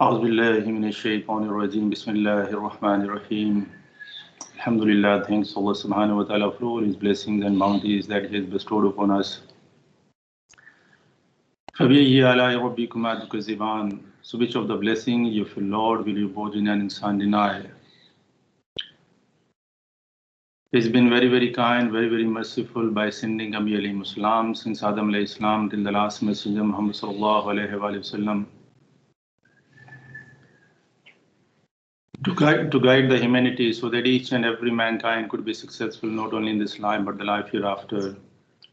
أعوذ بالله من الشيطان الرجيم بسم الله الرحمن الرحيم Alhamdulillah, thanks Allah subhanahu wa ta'ala for all his blessings and bounties that he has bestowed upon us. فَبِأَيِّ آلَاءِ رَبِّكُمَا تُكَذِّبَانِ. So which of the blessings of your Lord will you both jinn and insan deny? He's been very, very kind, very, very merciful by sending Anbiya alayhi salam since Adam alayhi salam till the last messenger Muhammad sallallahu alayhi wa sallam. To guide the humanity so that each and every mankind could be successful not only in this life but the life hereafter.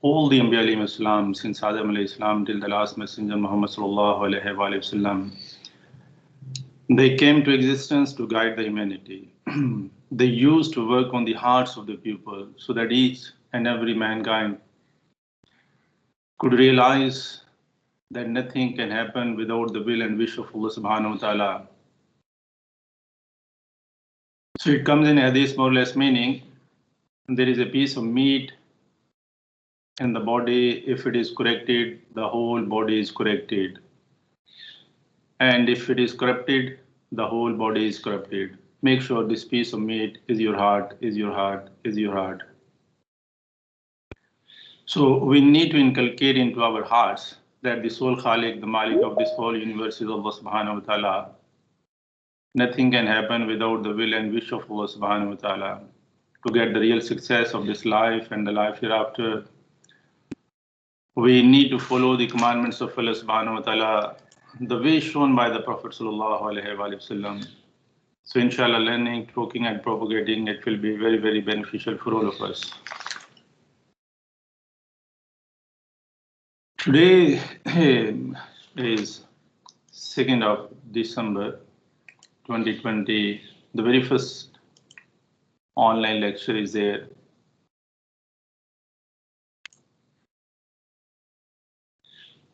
All the Anbiya alayhi salam since Adam alayhi salam till the last messenger Muhammad sallallahu alayhi wa sallam, they came to existence to guide the humanity. They used to work on the hearts of the people so that each and every mankind could realize that nothing can happen without the will and wish of Allah subhanahu wa ta'ala. So it comes in hadith more or less meaning there is a piece of meat in the body. If it is corrected, the whole body is corrected. And if it is corrupted, the whole body is corrupted. Make sure this piece of meat is your heart, is your heart, is your heart. So we need to inculcate into our hearts that the sole Khaliq, the Malik of this whole universe is Allah subhanahu wa ta'ala. Nothing can happen without the will and wish of Allah subhanahu wa ta'ala. To get the real success of this life and the life hereafter, we need to follow the commandments of Allah subhanahu wa ta'ala, the way shown by the Prophet sallallahu alaihi wasallam. So inshallah, learning, talking and propagating, it will be very, very beneficial for all of us. Today is 2nd of December 2020. The very first online lecture is there.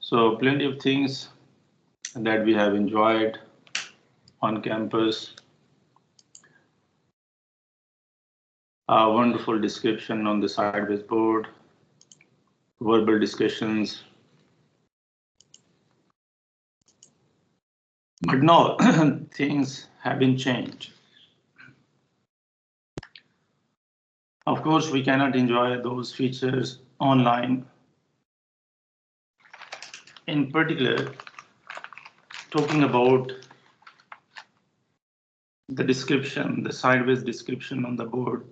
So plenty of things that we have enjoyed on campus. A wonderful description on the sideways board, verbal discussions. But no, things have been changed. Of course, we cannot enjoy those features online. In particular, talking about the description, the sideways description on the board.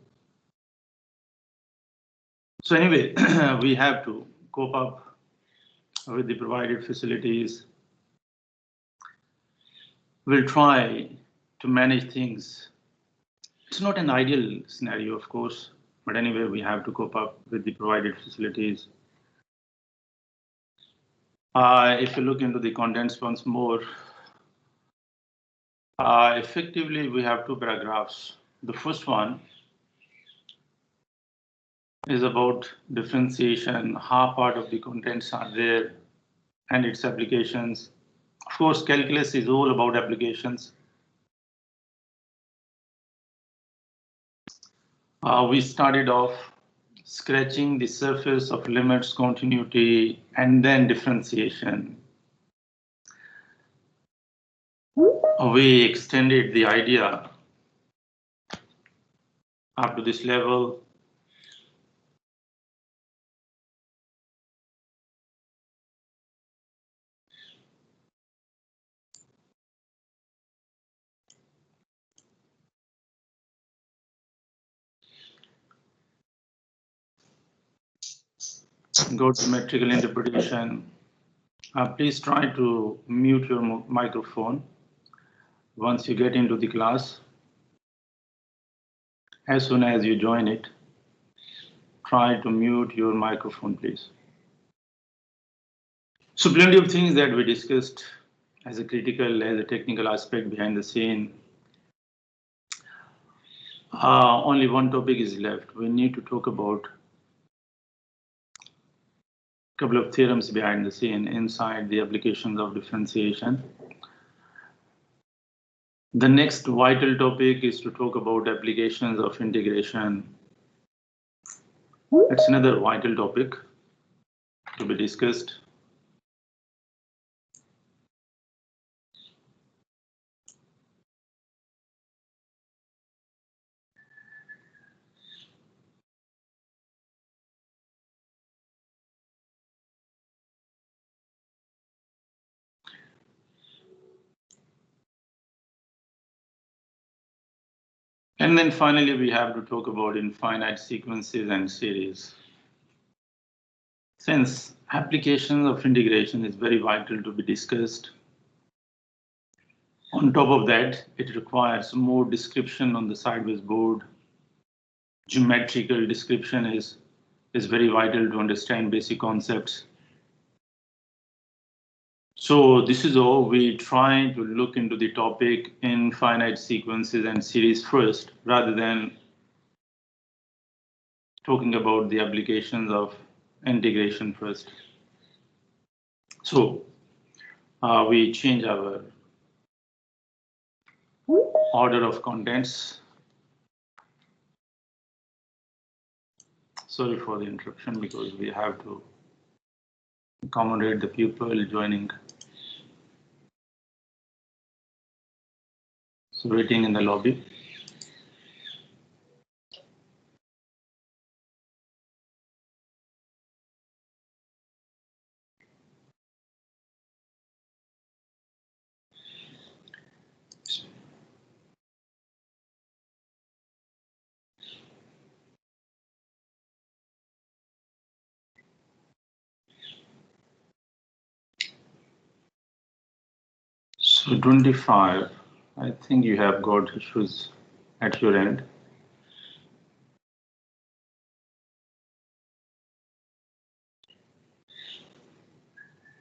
So anyway, we have to cope up with the provided facilities. We'll try to manage things. It's not an ideal scenario, of course, but anyway, we have to cope up with the provided facilities. If you look into the contents once more, effectively, we have two paragraphs. The first one is about differentiation, how part of the contents are there and its applications. Of course, calculus is all about applications. We started off scratching the surface of limits, continuity, and then differentiation. We extended the idea up to this level. Go to metrical interpretation. Please try to mute your microphone once you get into the class. As soon as you join it, try to mute your microphone, please. So plenty of things that we discussed as a critical, as a technical aspect behind the scene. Only one topic is left. We need to talk about a couple of theorems behind the scene inside the applications of differentiation. The next vital topic is to talk about applications of integration. It's another vital topic to be discussed. And then finally, we have to talk about infinite sequences and series. Since applications of integration is very vital to be discussed, on top of that, it requires more description on the sideways board. Geometrical description is very vital to understand basic concepts. So this is all we try to look into the topic infinite sequences and series first, rather than talking about the applications of integration first. So we change our order of contents. Sorry for the interruption because we have to accommodate the people joining. So waiting in the lobby. So 25, I think you have got issues at your end.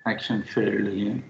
Action failed again.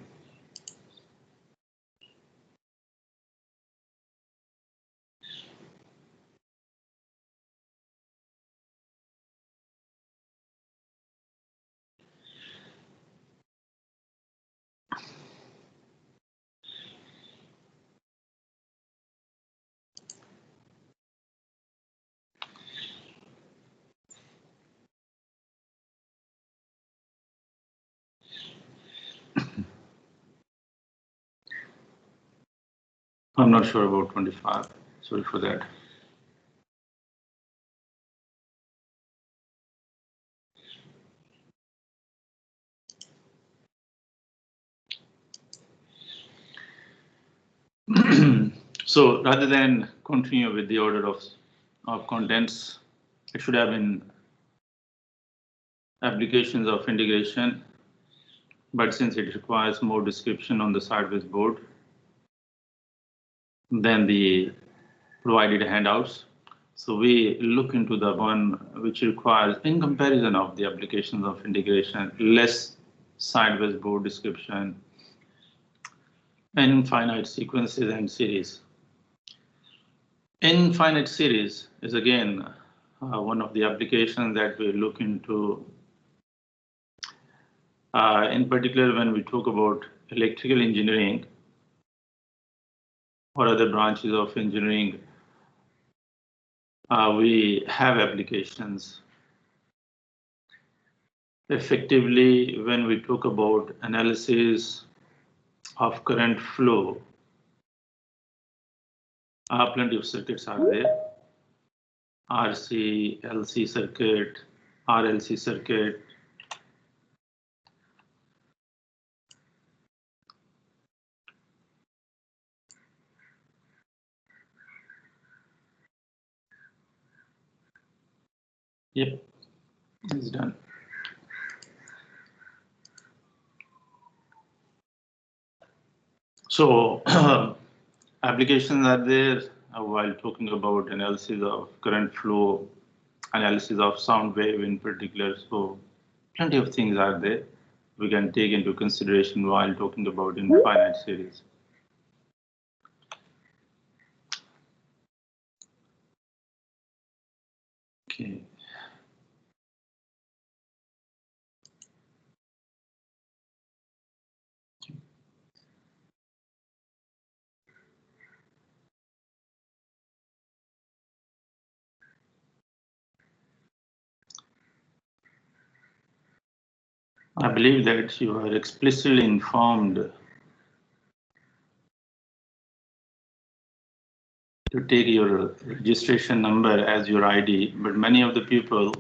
I'm not sure about 25. Sorry for that. So rather than continue with the order of contents, it should have been applications of integration, but since it requires more description on the sideways board than the provided handouts, so we look into the one which requires, in comparison of the applications of integration, less sideways board description, infinite sequences and series. Infinite series is again one of the applications that we look into. In particular, when we talk about electrical engineering or other branches of engineering, we have applications. Effectively, when we talk about analysis of current flow, plenty of circuits are there. RC, LC circuit, RLC circuit. Yep, it's done. So applications are there while talking about analysis of current flow, analysis of sound wave in particular. So plenty of things are there we can take into consideration while talking about infinite series. Okay. I believe that you are explicitly informed to take your registration number as your ID, but many of the people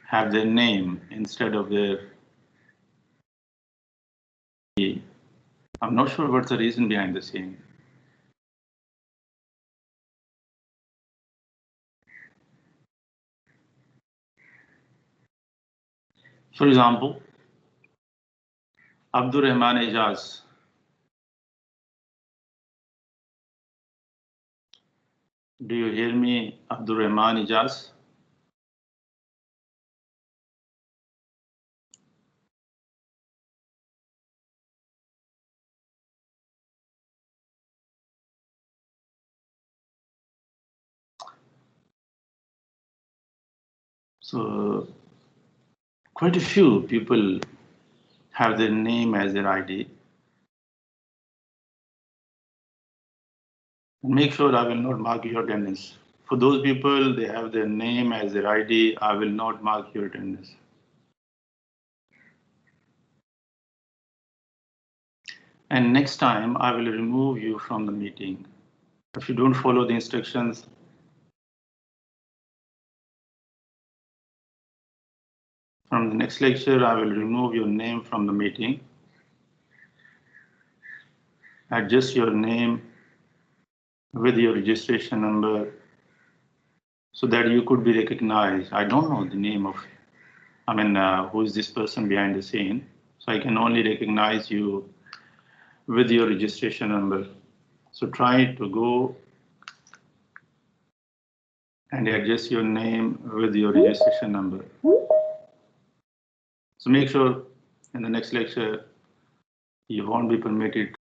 have their name instead of their. I'm not sure what's the reason behind the same. For example, Abdur Rahman Ijaz. Do you hear me, Abdur Rahman Ijaz? So quite a few people have their name as their ID. Make sure I will not mark your attendance. For those people, they have their name as their ID. I will not mark your attendance. And next time, I will remove you from the meeting. If you don't follow the instructions, from the next lecture, I will remove your name from the meeting. Adjust your name with your registration number so that you could be recognized. I don't know the name of, who is this person behind the scene. So I can only recognize you with your registration number. So try to go and adjust your name with your registration number. So make sure in the next lecture, you won't be permitted.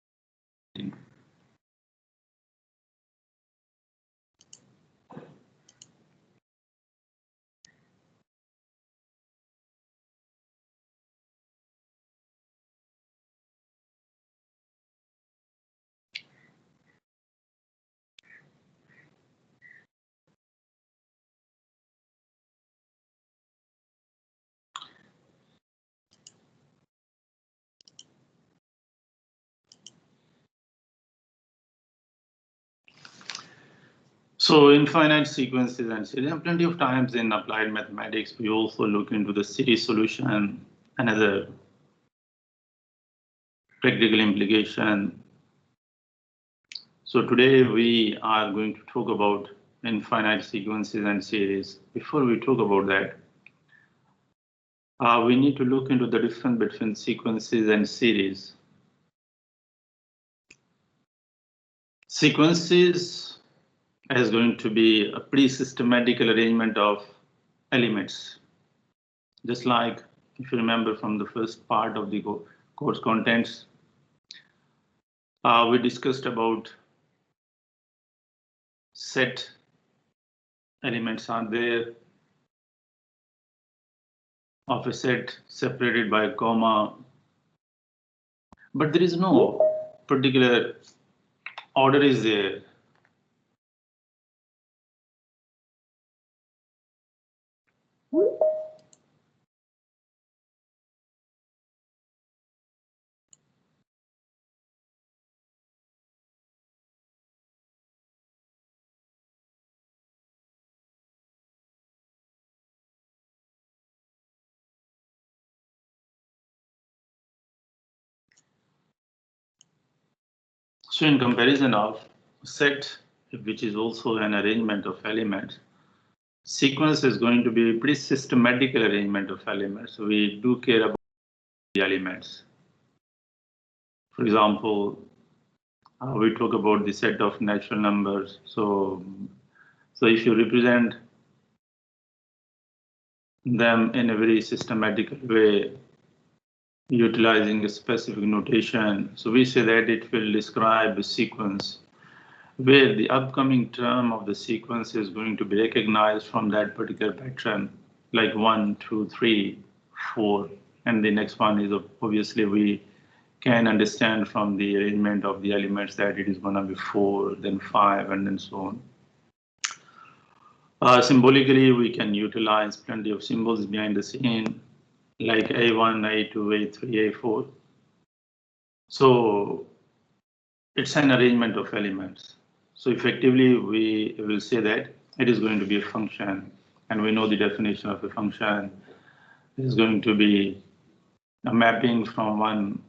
So infinite sequences and series, and plenty of times in applied mathematics, we also look into the series solution, another practical implication. So today we are going to talk about infinite sequences and series. Before we talk about that, we need to look into the difference between sequences and series. Sequences is going to be a pretty systematical arrangement of elements. Just like if you remember from the first part of the course contents, we discussed about set elements are there of a set separated by a comma, but there is no particular order is there. So in comparison of set, which is also an arrangement of elements, sequence is going to be a pretty systematical arrangement of elements. We do care about the elements. For example, we talk about the set of natural numbers. So if you represent them in a very systematic way, utilizing a specific notation, so we say that it will describe a sequence where the upcoming term of the sequence is going to be recognized from that particular pattern, like 1, 2, 3, 4, and the next one is obviously we can understand from the arrangement of the elements that it is going to be 4, then 5, and then so on. Symbolically, we can utilize plenty of symbols behind the scene, like A1, A2, A3, A4. So it's an arrangement of elements. So effectively, we will say that it is going to be a function, and we know the definition of a function is going to be a mapping from one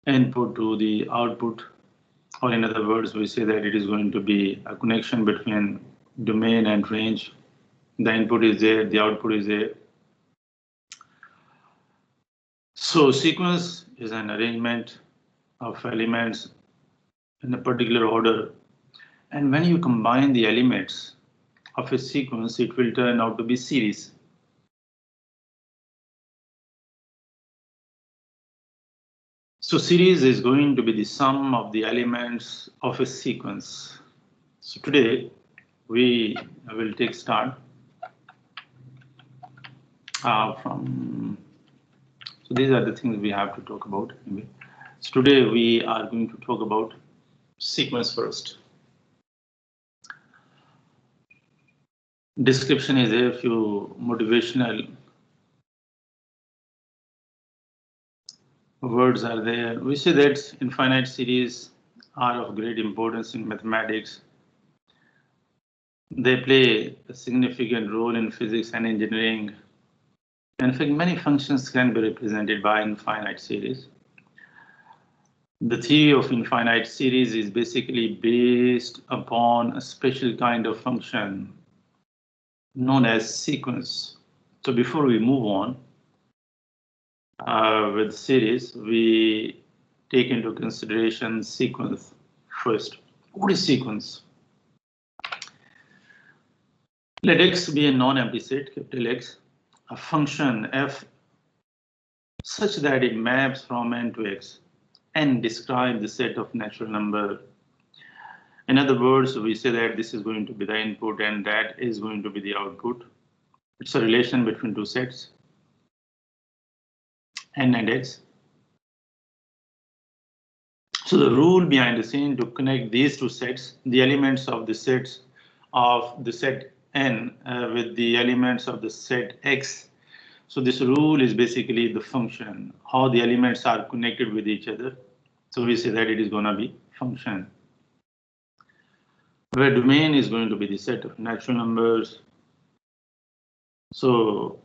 input to the output, or in other words, we say that it is going to be a connection between domain and range. The input is there, the output is there. So sequence is an arrangement of elements in a particular order. And when you combine the elements of a sequence, it will turn out to be series. So series is going to be the sum of the elements of a sequence. So today we will take start from. So these are the things we have to talk about. Anyway. So today we are going to talk about sequence first. Description is a few motivational words are there. We say that infinite series are of great importance in mathematics. They play a significant role in physics and engineering. In fact, many functions can be represented by infinite series. The theory of infinite series is basically based upon a special kind of function known as sequence. So before we move on with series, we take into consideration sequence first. What is sequence? Let X be a non-empty set, capital X, a function f such that it maps from n to x and describe the set of natural number. In other words, we say that this is going to be the input and that is going to be the output. It's a relation between two sets, n and x. So the rule behind the scene to connect these two sets, the elements of the sets of the set n with the elements of the set x. So this rule is basically the function, how the elements are connected with each other. So we say that it is going to be function, where domain is going to be the set of natural numbers. So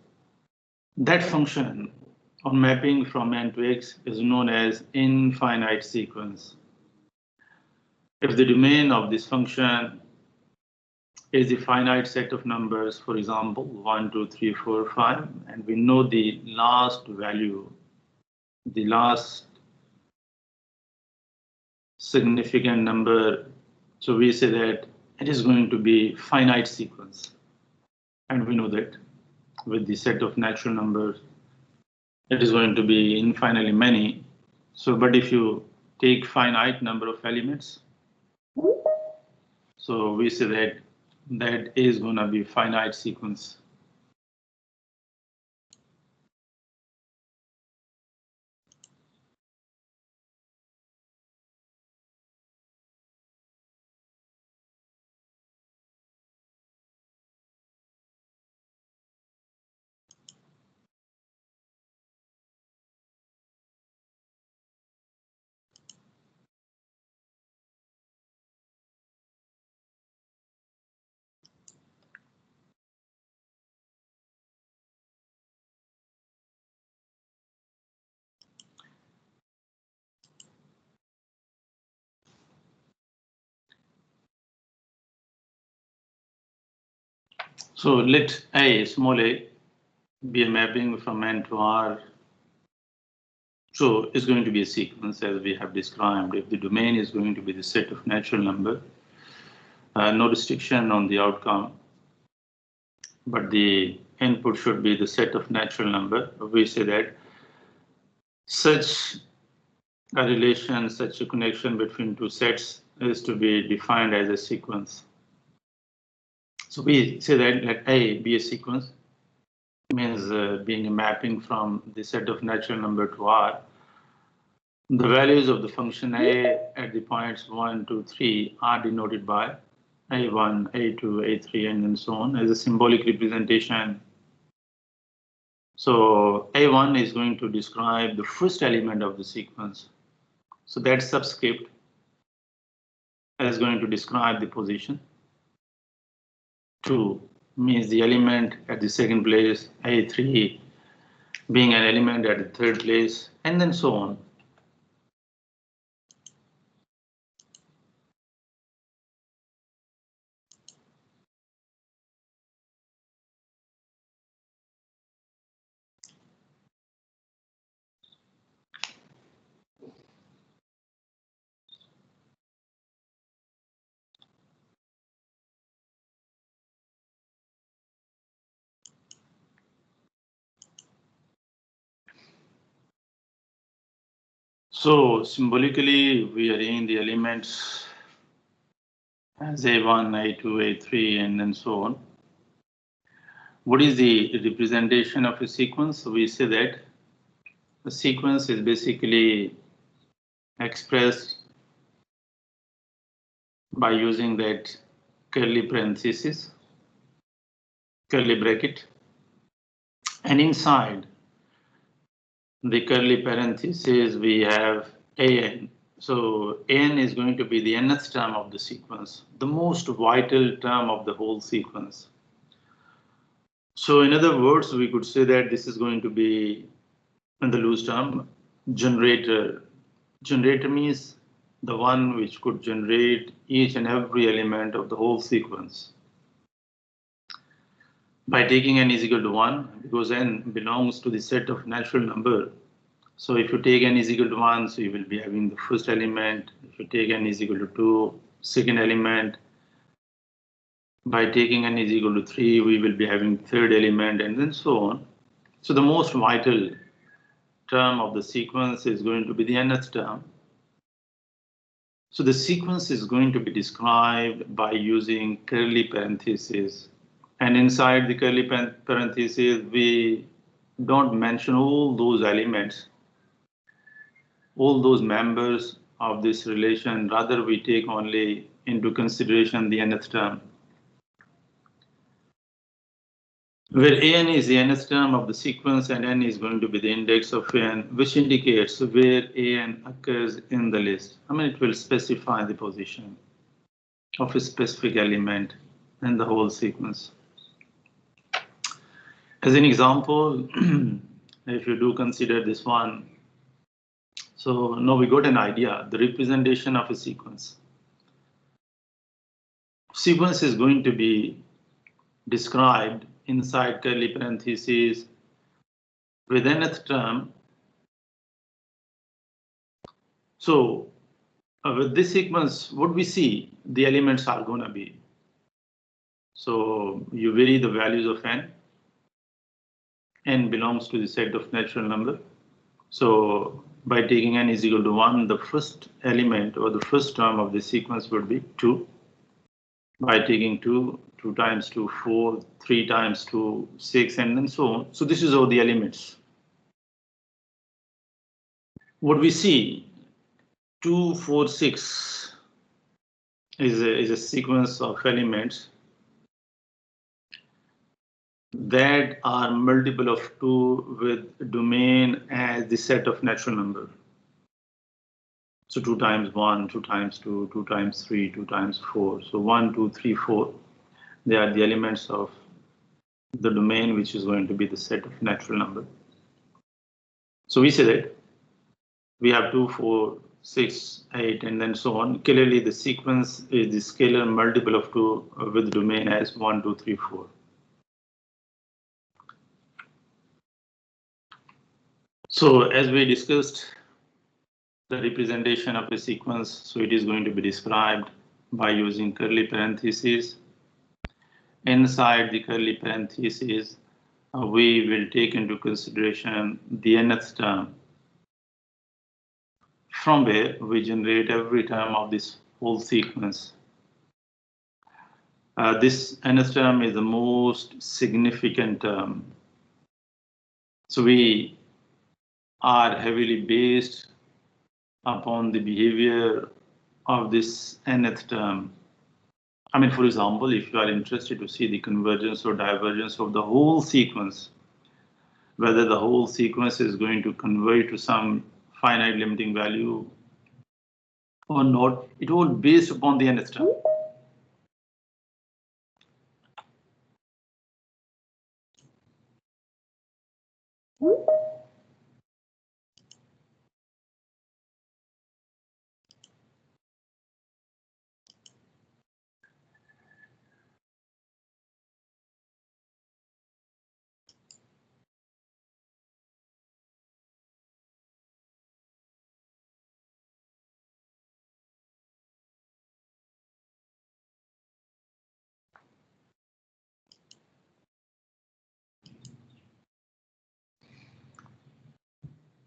that function on mapping from n to x is known as infinite sequence. If the domain of this function is a finite set of numbers, for example, 1, 2, 3, 4, 5, and we know the last value, the last significant number. So we say that it is going to be finite sequence. And we know that with the set of natural numbers, it is going to be infinitely many. So, but if you take finite number of elements, so we say that that is going to be finite sequence. So let A, small a, be a mapping from n to r. So it's going to be a sequence as we have described. If the domain is going to be the set of natural number, no restriction on the outcome, but the input should be the set of natural number. We say that such a relation, such a connection between two sets is to be defined as a sequence. So we say that let A be a sequence, means being a mapping from the set of natural number to R. The values of the function A at the points 1, 2, 3 are denoted by A1, A2, A3, and so on as a symbolic representation. So A1 is going to describe the first element of the sequence. So that subscript is going to describe the position. 2 means the element at the second place, A3 being an element at the third place, and then so on. So symbolically, we arrange the elements as A1, A2, A3, and then so on. What is the representation of a sequence? We say that a sequence is basically expressed by using that curly parenthesis, curly bracket, and inside the curly parenthesis we have an. So n is going to be the nth term of the sequence, the most vital term of the whole sequence. So in other words, we could say that this is going to be, in the loose term, generator. Generator means the one which could generate each and every element of the whole sequence. By taking n is equal to 1, because n belongs to the set of natural number. So if you take n is equal to 1, so you will be having the first element. If you take n is equal to 2, second element. By taking n is equal to 3, we will be having third element, and then so on. So the most vital term of the sequence is going to be the nth term. So the sequence is going to be described by using curly parentheses. And inside the curly parentheses, we don't mention all those elements, all those members of this relation. Rather, we take only into consideration the nth term, where an is the nth term of the sequence and n is going to be the index of n, which indicates where an occurs in the list. I mean, it will specify the position of a specific element in the whole sequence. As an example, if you do consider this one, so now we got an idea, the representation of a sequence. Sequence is going to be described inside curly parentheses with nth term. So with this sequence, what we see, the elements are going to be. So you vary the values of n. N belongs to the set of natural number. So by taking n is equal to 1, the first element or the first term of the sequence would be 2. By taking 2, 2 times 2, 4, 3 times 2, 6, and then so on. So this is all the elements. What we see, 2, 4, 6 is a sequence of elements that are multiple of 2 with domain as the set of natural number. So 2 times 1, 2 times 2, 2 times 3, 2 times 4. So 1, 2, 3, 4. They are the elements of the domain, which is going to be the set of natural number. So we say that we have 2, 4, 6, 8, and then so on. Clearly, the sequence is the scalar multiple of 2 with domain as 1, 2, 3, 4. So as we discussed, the representation of a sequence, so it is going to be described by using curly parentheses. Inside the curly parentheses, we will take into consideration the nth term, from where we generate every term of this whole sequence. This nth term is the most significant term. So we are heavily based upon the behavior of this nth term. I mean, for example, if you are interested to see the convergence or divergence of the whole sequence, whether the whole sequence is going to converge to some finite limiting value or not, it all based upon the nth term.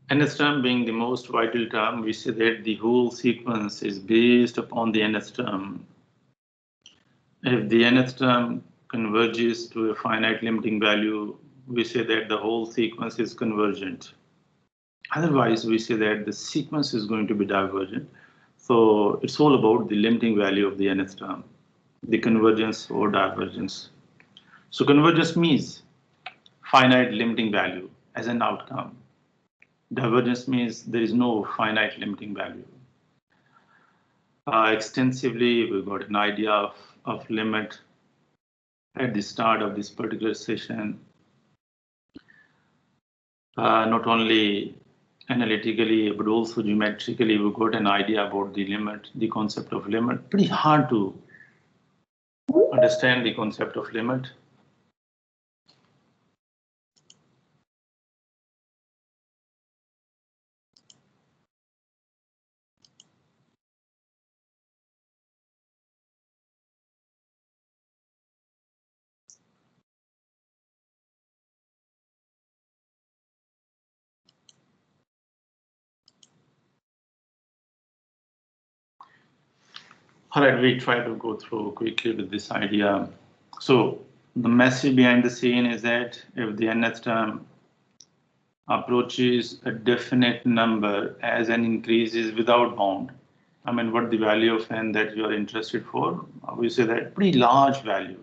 nth term being the most vital term, we say that the whole sequence is based upon the nth term. If the nth term converges to a finite limiting value, we say that the whole sequence is convergent. Otherwise, we say that the sequence is going to be divergent. So it's all about the limiting value of the nth term, the convergence or divergence. So convergence means finite limiting value as an outcome. Divergence means there is no finite limiting value. Extensively, we got an idea of limit at the start of this particular session. Not only analytically, but also geometrically, we got an idea about the limit, the concept of limit. Pretty hard to understand the concept of limit. All right, we try to go through quickly with this idea. So the message behind the scene is that if the nth term approaches a definite number as n increases without bound, I mean, what the value of n that you are interested for, we say that pretty large value,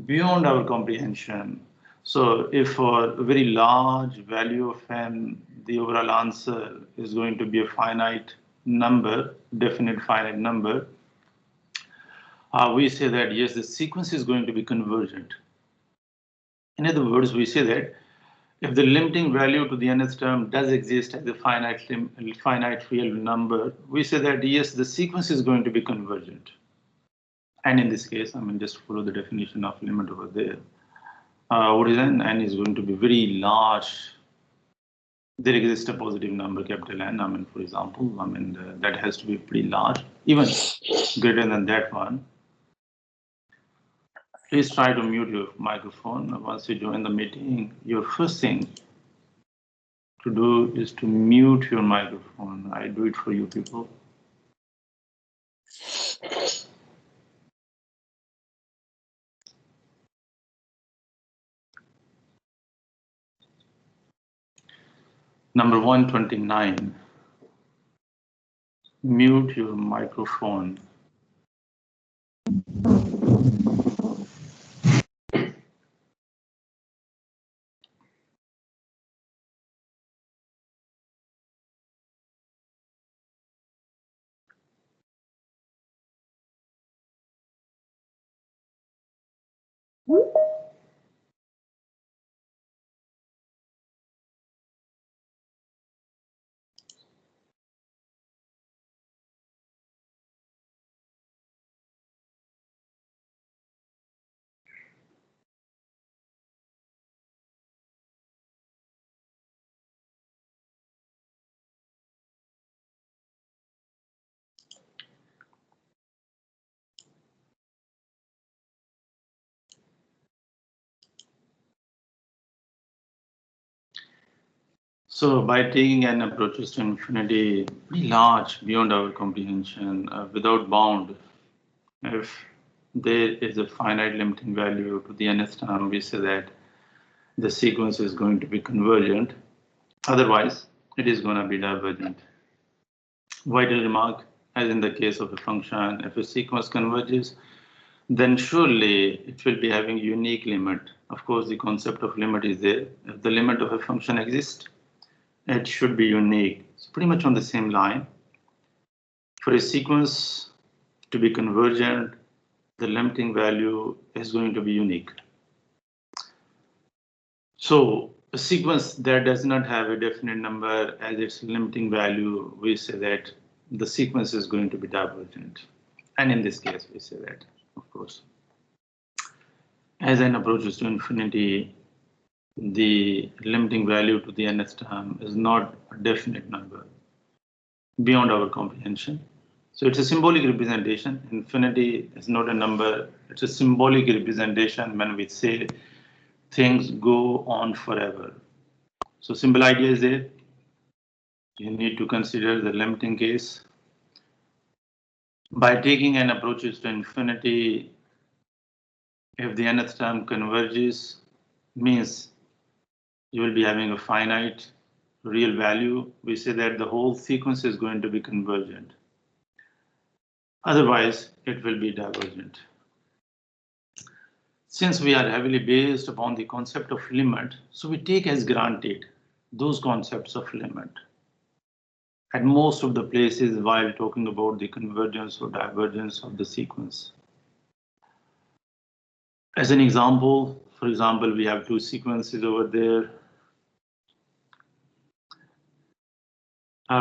beyond our comprehension. So if for a very large value of n, the overall answer is going to be a finite number, definite finite number, we say that yes, the sequence is going to be convergent. In other words, we say that if the limiting value to the nth term does exist as a finite real number, we say that yes, the sequence is going to be convergent. And in this case, I mean, just follow the definition of limit over there. What is n? N is going to be very large. There exists a positive number, capital N. I mean, for example, I mean, that has to be pretty large, even greater than that one. Please try to mute your microphone. Once you join the meeting, your first thing to do is to mute your microphone. I do it for you people. Number 129, mute your microphone. So by taking an approaches to infinity pretty large beyond our comprehension, without bound, if there is a finite limiting value to the nth term, we say that the sequence is going to be convergent. Otherwise, it is going to be divergent. Vital remark, as in the case of a function, if a sequence converges, then surely it will be having unique limit. Of course, the concept of limit is there. If the limit of a function exists, it should be unique. It's pretty much on the same line. For a sequence to be convergent, the limiting value is going to be unique. So a sequence that does not have a definite number as its limiting value, we say that the sequence is going to be divergent. And in this case, we say that, of course. As n approaches to infinity, the limiting value to the nth term is not a definite number beyond our comprehension. So it's a symbolic representation. Infinity is not a number. It's a symbolic representation when we say things go on forever. So simple idea is there. You need to consider the limiting case. By taking an approach to infinity, if the nth term converges, means you will be having a finite real value. We say that the whole sequence is going to be convergent. Otherwise, it will be divergent. Since we are heavily based upon the concept of limit, so we take as granted those concepts of limit at most of the places while talking about the convergence or divergence of the sequence. As an example, for example, we have two sequences over there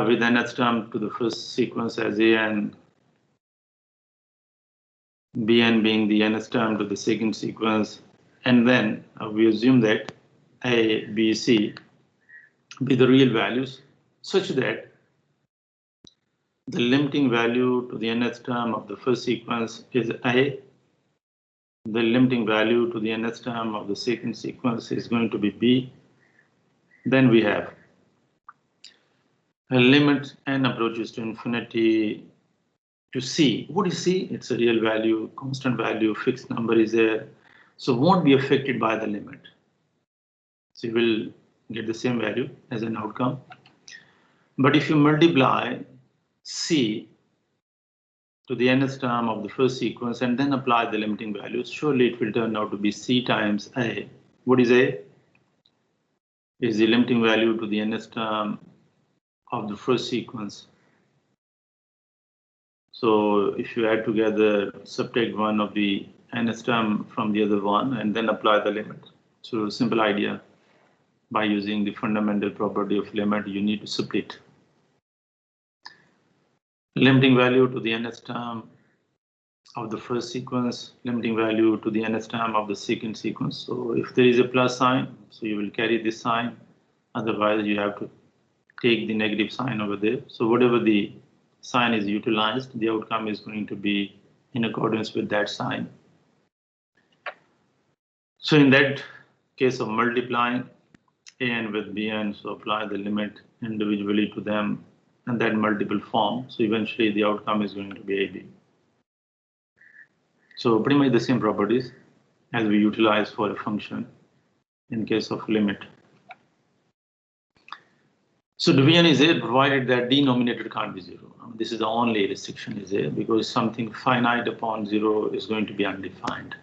with nth term to the first sequence as a and bn being the nth term to the second sequence, and then we assume that a, b, c be the real values such that the limiting value to the nth term of the first sequence is a, the limiting value to the nth term of the second sequence is going to be b. Then we have a limit n approaches to infinity to c. What is c? It's a real value, constant value, fixed number is there, so won't be affected by the limit. So you will get the same value as an outcome. But if you multiply c to the nth term of the first sequence and then apply the limiting values, surely it will turn out to be c times a. What is a? Is the limiting value to the nth term of the first sequence. So if you add together, subtract one of the nth term from the other one and then apply the limit. So simple idea, by using the fundamental property of limit, you need to split limiting value to the nth term of the first sequence, limiting value to the nth term of the second sequence. So if there is a plus sign, so you will carry this sign, otherwise you have to take the negative sign over there. So whatever the sign is utilized, the outcome is going to be in accordance with that sign. So in that case of multiplying an with bn, so apply the limit individually to them and that multiple form. So eventually the outcome is going to be ab. So pretty much the same properties as we utilize for a function in case of limit. So division is there provided that denominator can't be zero. This is the only restriction is there because something finite upon zero is going to be undefined.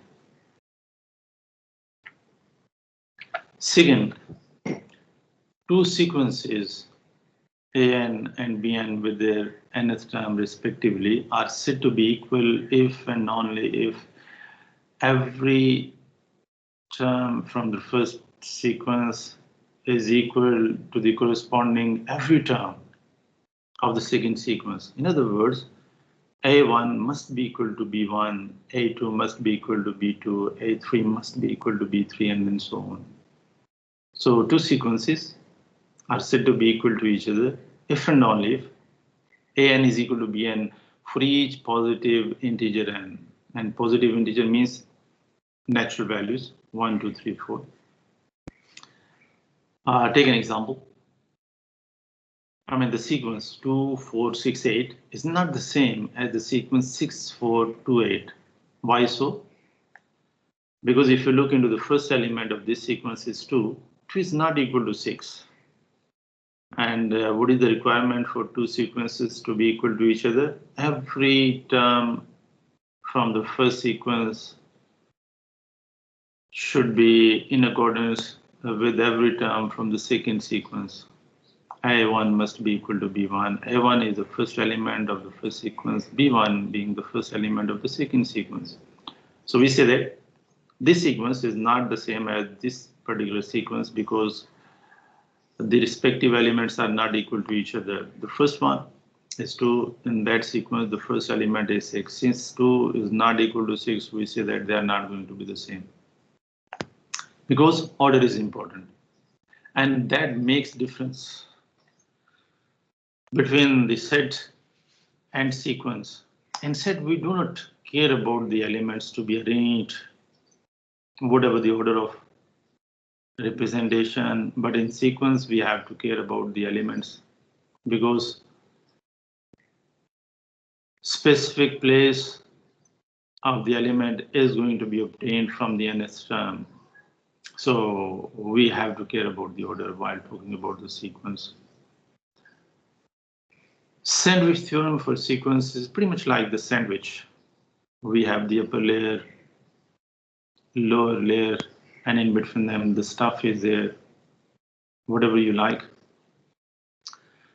Second, two sequences an and bn with their nth term respectively are said to be equal if and only if every term from the first sequence is equal to the corresponding every term of the second sequence. In other words, A1 must be equal to B1, A2 must be equal to B2, A3 must be equal to B3, and then so on. So two sequences are said to be equal to each other if and only if an is equal to bn for each positive integer n. And positive integer means natural values 1, 2, 3, 4. Take an example. The sequence 2, 4, 6, 8 is not the same as the sequence 6, 4, 2, 8. Why so? Because if you look into the first element of this sequence is 2, 2 is not equal to 6. And what is the requirement for two sequences to be equal to each other? Every term from the first sequence should be in accordance with every term from the second sequence. A1 must be equal to B1. A1 is the first element of the first sequence, B1 being the first element of the second sequence. So we say that this sequence is not the same as this particular sequence because the respective elements are not equal to each other. The first one is 2. In that sequence, the first element is 6. Since 2 is not equal to 6, we say that they are not going to be the same. Because order is important. And that makes difference between the set and sequence. In set, we do not care about the elements to be arranged, whatever the order of representation, but in sequence we have to care about the elements, because specific place of the element is going to be obtained from the nth term. So we have to care about the order while talking about the sequence. Sandwich theorem for sequence is pretty much like the sandwich. We have the upper layer, lower layer, and in between them the stuff is there, whatever you like.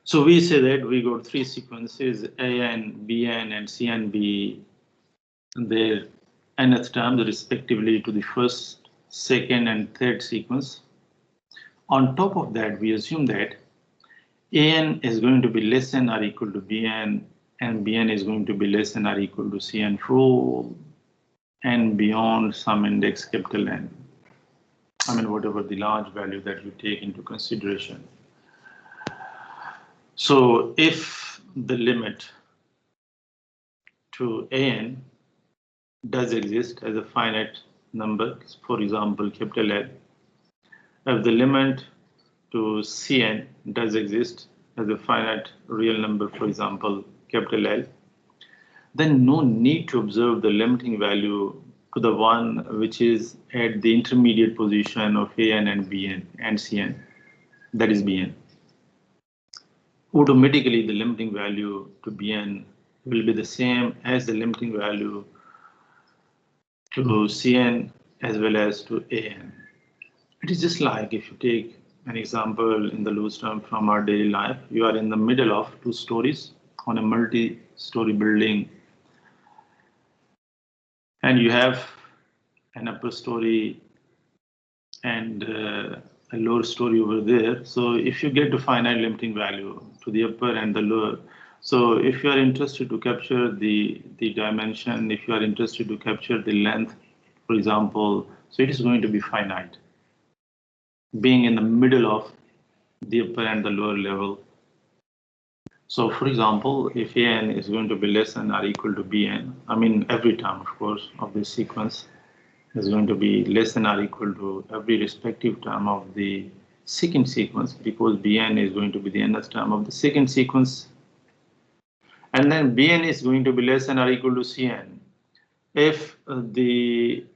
So we say that we got three sequences, AN, BN, and CNB, their nth terms respectively to the first, second, and third sequence. On top of that, we assume that AN is going to be less than or equal to BN, and BN is going to be less than or equal to CN for and beyond some index capital N. I mean, whatever the large value that you take into consideration. So if the limit to AN does exist as a finite number, for example, capital L, if the limit to Cn does exist as a finite real number, for example, capital L, then no need to observe the limiting value to the one which is at the intermediate position of An and Bn and Cn, that is Bn. Automatically, the limiting value to Bn will be the same as the limiting value to Cn as well as to An. It is just like if you take an example in the loose term from our daily life, you are in the middle of two stories on a multi-story building, and you have an upper story and a lower story over there. So if you get to finite limiting value to the upper and the lower, so if you are interested to capture the dimension, if you are interested to capture the length, for example, so it is going to be finite, being in the middle of the upper and the lower level. So for example, if An is going to be less than or equal to Bn, I mean every term, of course, of this sequence is going to be less than or equal to every respective term of the second sequence, because Bn is going to be the nth term of the second sequence. And then Bn is going to be less than or equal to Cn if the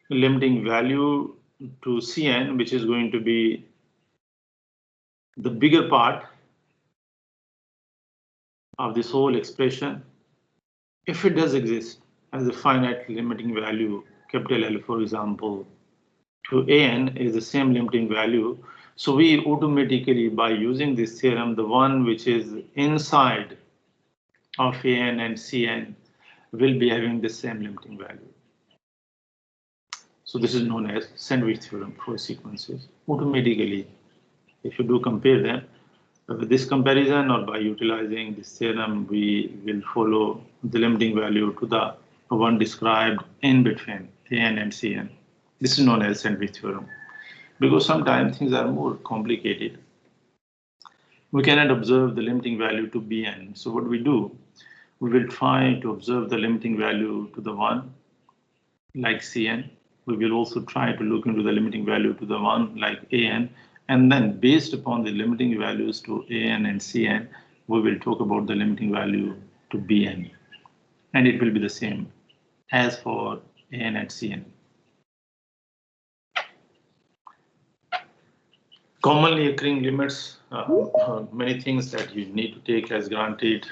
limiting value to Cn, which is going to be the bigger part of this whole expression, if it does exist as a finite limiting value, capital L, for example, to An is the same limiting value. So we automatically, by using this theorem, the one which is inside of An and Cn will be having the same limiting value. So this is known as sandwich theorem for sequences. Automatically, if you do compare them, with this comparison or by utilizing this theorem, we will follow the limiting value to the one described in between An and Cn. This is known as sandwich theorem. Because sometimes things are more complicated, we cannot observe the limiting value to Bn. So what we do, we will try to observe the limiting value to the one like Cn. We will also try to look into the limiting value to the one like An. And then based upon the limiting values to An and Cn, we will talk about the limiting value to Bn. And it will be the same as for An and Cn. Commonly occurring limits, many things that you need to take as granted.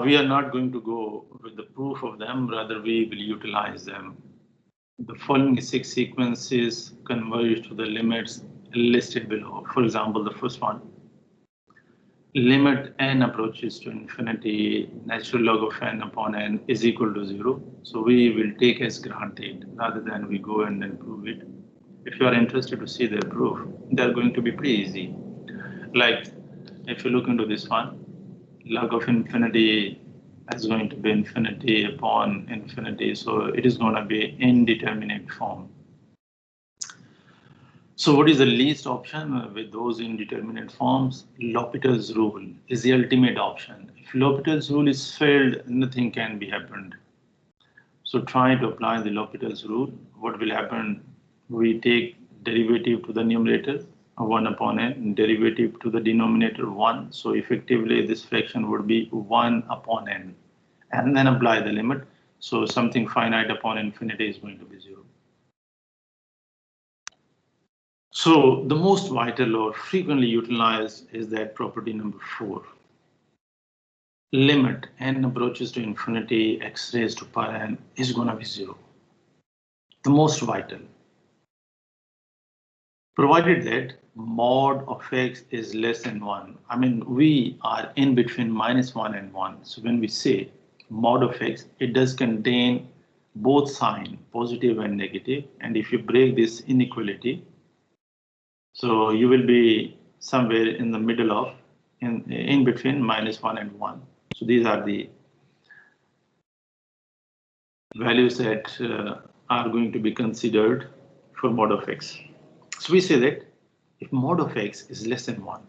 We are not going to go with the proof of them, rather we will utilize them. The following 6 sequences converge to the limits listed below. For example, the first one, limit n approaches to infinity, natural log of n upon n is equal to 0. So we will take as granted rather than we go and then prove it. If you are interested to see their proof, they are going to be pretty easy. Like if you look into this one, log of infinity is going to be infinity upon infinity, so it is going to be indeterminate form. So what is the least option with those indeterminate forms? L'Hopital's rule is the ultimate option. If L'Hopital's rule is failed, nothing can be happened. So try to apply the L'Hopital's rule. What will happen? We take derivative to the numerator, 1 upon n, derivative to the denominator 1. So effectively this fraction would be 1 upon n, and then apply the limit. So something finite upon infinity is going to be 0. So the most vital or frequently utilized is that property number 4. Limit n approaches to infinity x raised to power n is going to be 0. The most vital. Provided that mod of x is less than 1. I mean, we are in between -1 and 1. So when we say mod of x, it does contain both sign, positive and negative. And if you break this inequality, so you will be somewhere in the middle of, in between -1 and 1. So these are the values that are going to be considered for mod of x. So we say that if mod of x is less than 1,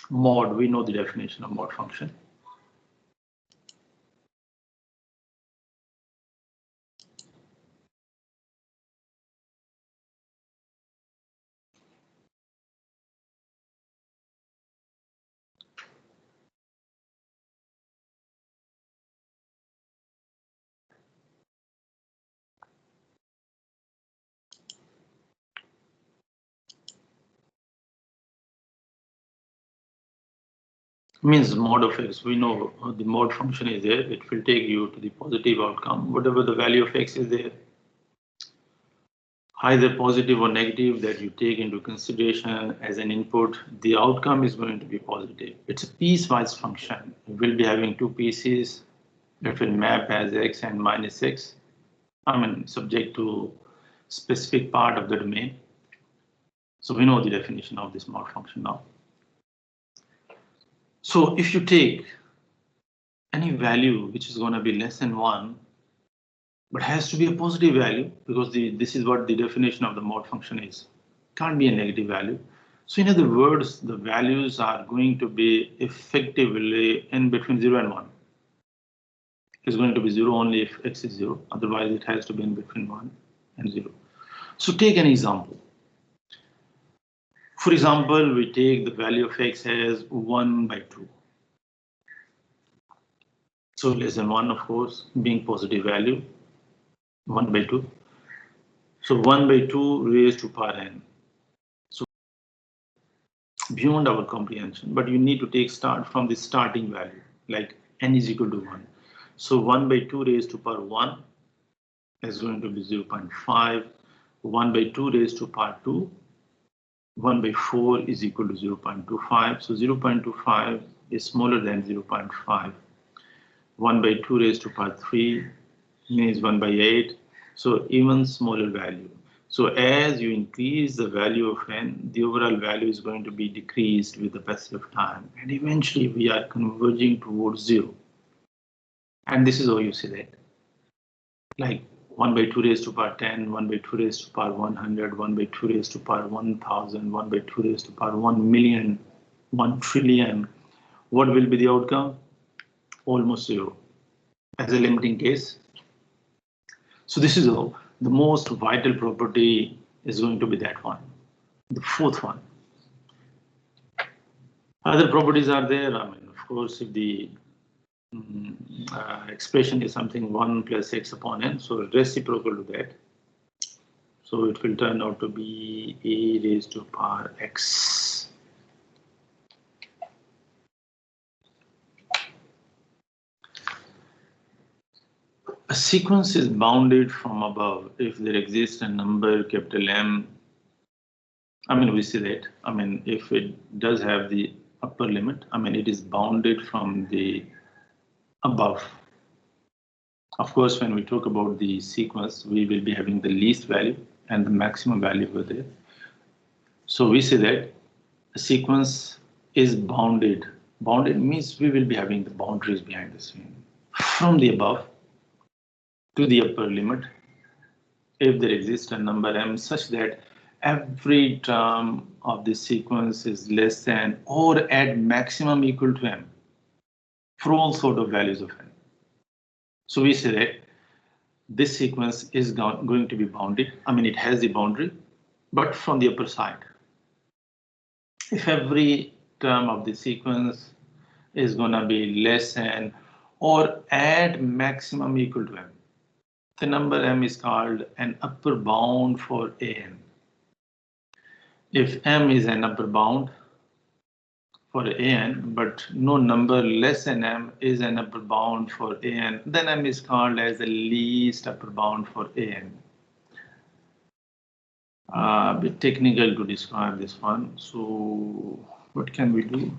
mod, we know the definition of mod function. Means mod of x, we know the mod function is there. It will take you to the positive outcome, whatever the value of x is there, either positive or negative that you take into consideration as an input, the outcome is going to be positive. It's a piecewise function. It will be having two pieces that will map as x and minus x. I mean, subject to specific part of the domain. So we know the definition of this mod function now. So if you take any value which is going to be less than 1, but has to be a positive value, because this is what the definition of the mod function is. Can't be a negative value. So in other words, the values are going to be effectively in between 0 and 1. It's going to be 0 only if x is 0. Otherwise, it has to be in between 1 and 0. So take an example. For example, we take the value of x as 1/2. So less than 1, of course, being positive value, 1/2. So 1/2 raised to power n. So beyond our comprehension, but you need to take start from the starting value, like n is equal to 1. So 1/2 raised to power 1 is going to be 0.5. 1/2 raised to power 2, 1/4 is equal to 0.25. So 0.25 is smaller than 0.5. 1/2 raised to power 3 means 1/8. So even smaller value. So as you increase the value of n, the overall value is going to be decreased with the passage of time. And eventually we are converging towards 0. And this is how you see that. Like 1/2 raised to power 10, 1/2 raised to power 100, 1/2 raised to power 1000, 1/2 raised to power 1 million, 1 trillion. What will be the outcome? Almost 0 as a limiting case. So this is how the most vital property is going to be that one, the fourth one. Other properties are there. I mean, of course, if the expression is something 1 plus x upon n, so reciprocal to that. So it will turn out to be a raised to power x. A sequence is bounded from above if there exists a number capital M. I mean, we see that. I mean, if it does have the upper limit, I mean, it is bounded from the above. Of course, when we talk about the sequence, we will be having the least value and the maximum value over there. So we say that a sequence is bounded Bounded means we will be having the boundaries behind the scene. From the above to the upper limit, if there exists a number m such that every term of this sequence is less than or at maximum equal to m for all sort of values of n. So we say that this sequence is going to be bounded. I mean, it has the boundary, but from the upper side. If every term of the sequence is going to be less than or at maximum equal to m, the number m is called an upper bound for an. If m is an upper bound for an, but no number less than m is an upper bound for an, then m is called as the least upper bound for an. A bit technical to describe this one. So what can we do?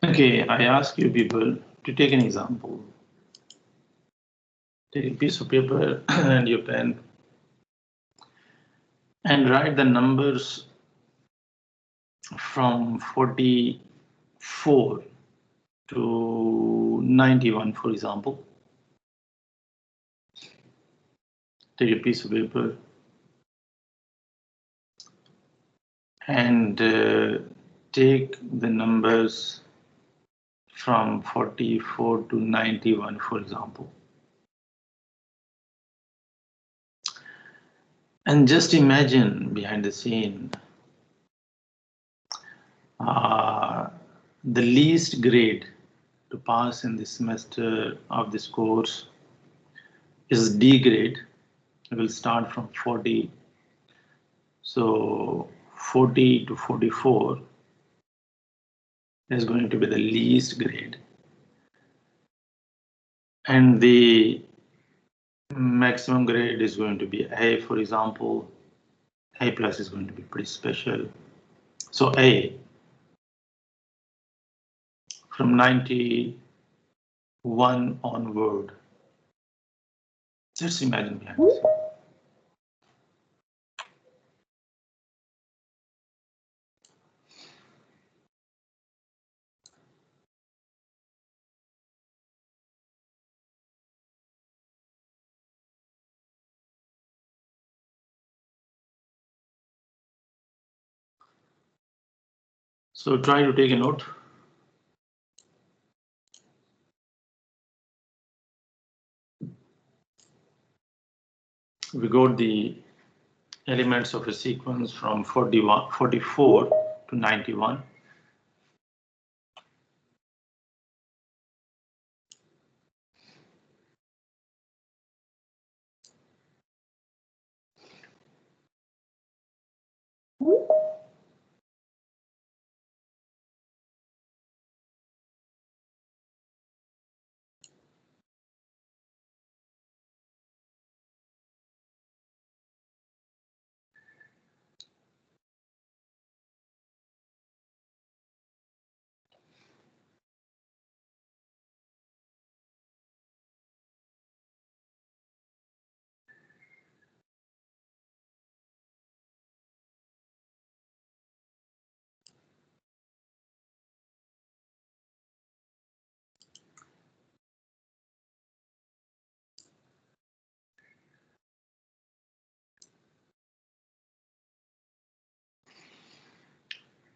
Okay, I ask you people to take an example. Take a piece of paper and your pen and write the numbers from 44 to 91, for example. Take a piece of paper and take the numbers from 44 to 91, for example. And just imagine behind the scene the least grade to pass in this semester of this course is D grade. It will start from 40. So 40 to 44 is going to be the least grade. And the maximum grade is going to be A, for example. A plus is going to be pretty special. So A from 91 onward. Just imagine behind this. So try to take a note. We got the elements of a sequence from 44 to 91.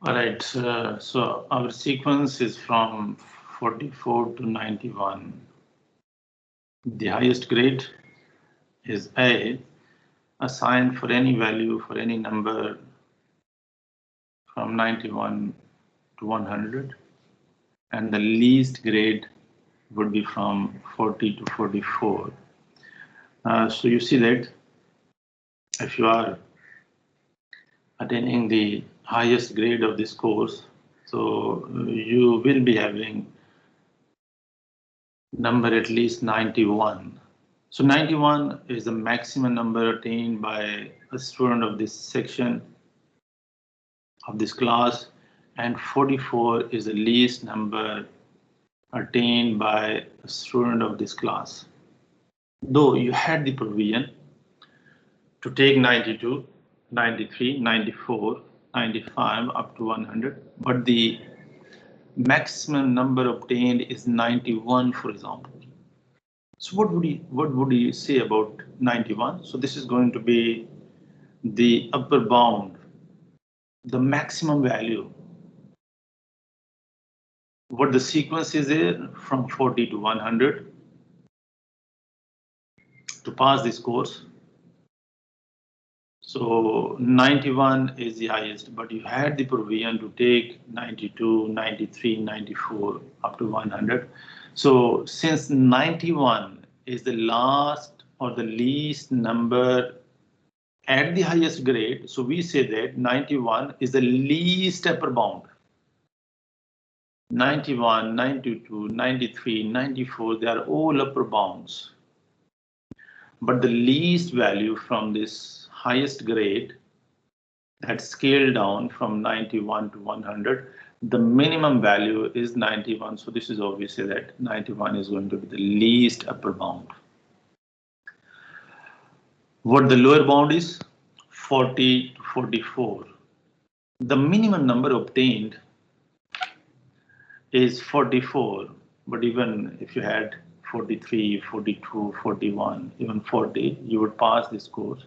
All right, so our sequence is from 44 to 91. The highest grade is A, assigned for any value for any number from 91 to 100. And the least grade would be from 40 to 44. So you see that if you are attaining the highest grade of this course, so you will be having number at least 91. So 91 is the maximum number attained by a student of this section of this class, and 44 is the least number attained by a student of this class. Though you had the provision to take 92, 93, 94, 95 up to 100, but the maximum number obtained is 91, for example. So what would you say about 91? So this is going to be the upper bound, the maximum value. What the sequence is there from 40 to 100 to pass this course. So 91 is the highest, but you had the provision to take 92, 93, 94 up to 100. So since 91 is the last or the least number at the highest grade, so we say that 91 is the least upper bound. 91, 92, 93, 94, they are all upper bounds. But the least value from this highest grade, that scaled down from 91 to 100, the minimum value is 91. So this is obviously that 91 is going to be the least upper bound. What the lower bound is? 40 to 44. The minimum number obtained is 44, but even if you had 43, 42, 41, even 40, you would pass this course.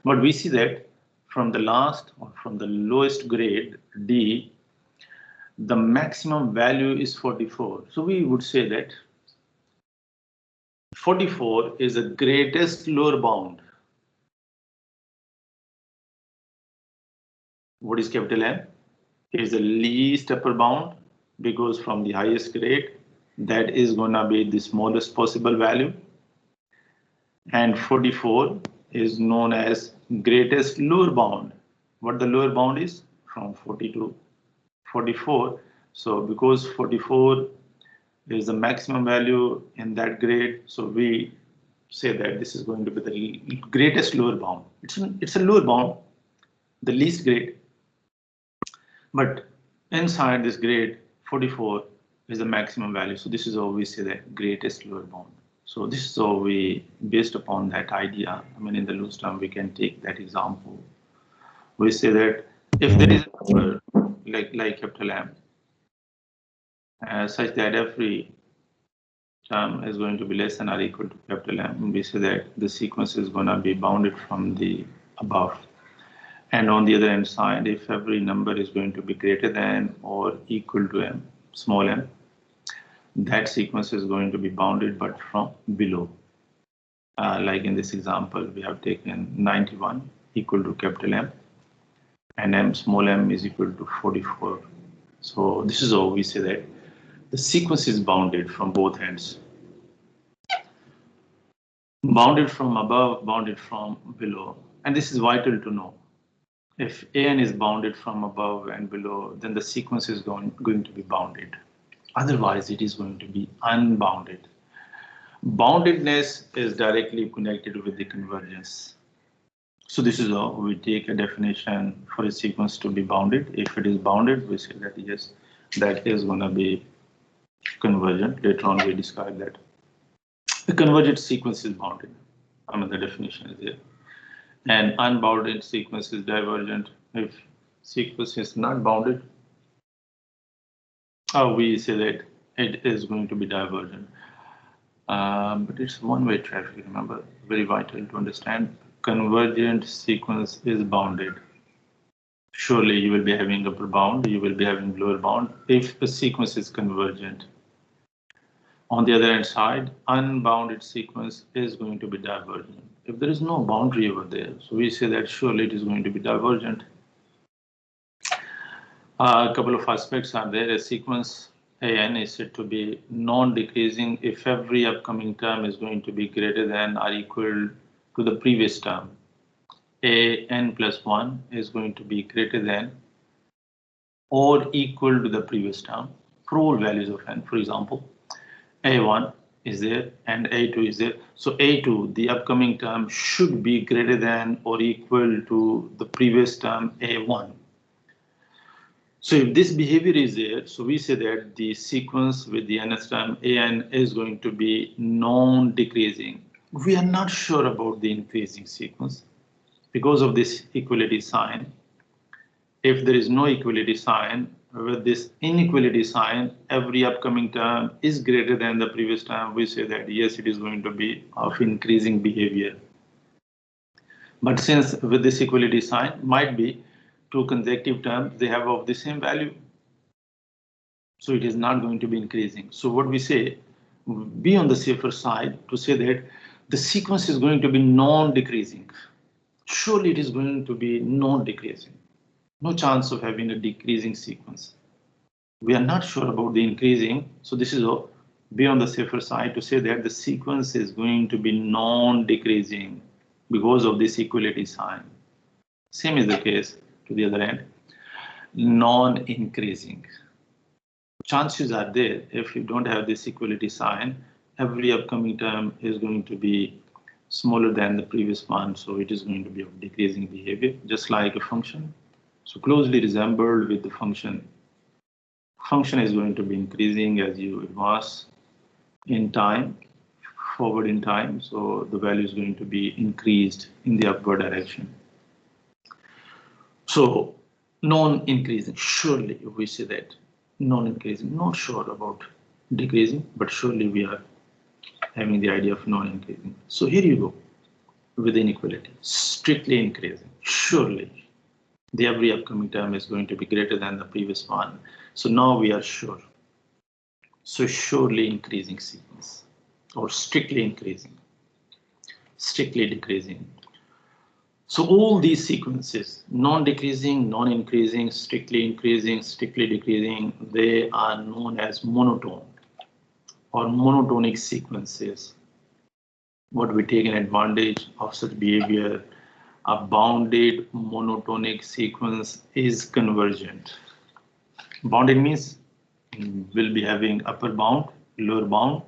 But we see that from the last or from the lowest grade, D, the maximum value is 44. So we would say that 44 is the greatest lower bound. What is capital M? It is the least upper bound, because from the highest grade, that is going to be the smallest possible value. And 44 is known as greatest lower bound. What the lower bound is? From 40 to 44. So because 44 is the maximum value in that grade, so we say that this is going to be the greatest lower bound. It's a lower bound, the least grade. But inside this grade, 44 is the maximum value. So this is how we say the greatest lower bound. So this is how we, based upon that idea, I mean, in the loose term, we can take that example. We say that if there is a number like capital M, such that every term is going to be less than or equal to capital M, we say that the sequence is going to be bounded from the above. And on the other hand side, if every number is going to be greater than or equal to M, small m, that sequence is going to be bounded but from below. Like in this example, we have taken 91 equal to capital M, and M small m is equal to 44. So this is how we say that the sequence is bounded from both ends. Bounded from above, bounded from below. And this is vital to know. If AN is bounded from above and below, then the sequence is going to be bounded. Otherwise, it is going to be unbounded. Boundedness is directly connected with the convergence. So this is how we take a definition for a sequence to be bounded. If it is bounded, we say that yes, that is going to be convergent. Later on, we describe that. The convergent sequence is bounded. I mean, the definition is there. And unbounded sequence is divergent. If sequence is not bounded, we say that it is going to be divergent. But it's one-way traffic, remember, very vital to understand. Convergent sequence is bounded. Surely you will be having upper bound, you will be having lower bound if the sequence is convergent. On the other hand side, unbounded sequence is going to be divergent. If there is no boundary over there, so we say that surely it is going to be divergent. A couple of aspects are there. A sequence AN is said to be non-decreasing if every upcoming term is going to be greater than or equal to the previous term. AN plus 1 is going to be greater than or equal to the previous term for all values of n. For example, A1 is there and A2 is there. So A2, the upcoming term, should be greater than or equal to the previous term A1. So if this behavior is there, so we say that the sequence with the nth term an is going to be non-decreasing. We are not sure about the increasing sequence because of this equality sign. If there is no equality sign, with this inequality sign, every upcoming term is greater than the previous term. We say that yes, it is going to be of increasing behavior. But since with this equality sign, might be two consecutive terms, they have of the same value. So it is not going to be increasing. So what we say, be on the safer side to say that the sequence is going to be non-decreasing. Surely it is going to be non-decreasing. No chance of having a decreasing sequence. We are not sure about the increasing. So this is a be on the safer side to say that the sequence is going to be non-decreasing because of this equality sign. Same is the case to the other end, non-increasing. Chances are there, if you don't have this equality sign, every upcoming term is going to be smaller than the previous one, so it is going to be of decreasing behavior, just like a function. So closely resembled with the function. Function is going to be increasing as you advance in time, forward in time, so the value is going to be increased in the upward direction. So non-increasing, surely we say that non-increasing, not sure about decreasing, but surely we are having the idea of non-increasing. So here you go with inequality, strictly increasing, surely the every upcoming term is going to be greater than the previous one. So now we are sure. So surely increasing sequence or strictly increasing, strictly decreasing. So all these sequences, non-decreasing, non-increasing, strictly increasing, strictly decreasing, they are known as monotone or monotonic sequences. What we take an advantage of such behavior, a bounded monotonic sequence is convergent. Bounded means will be having upper bound, lower bound.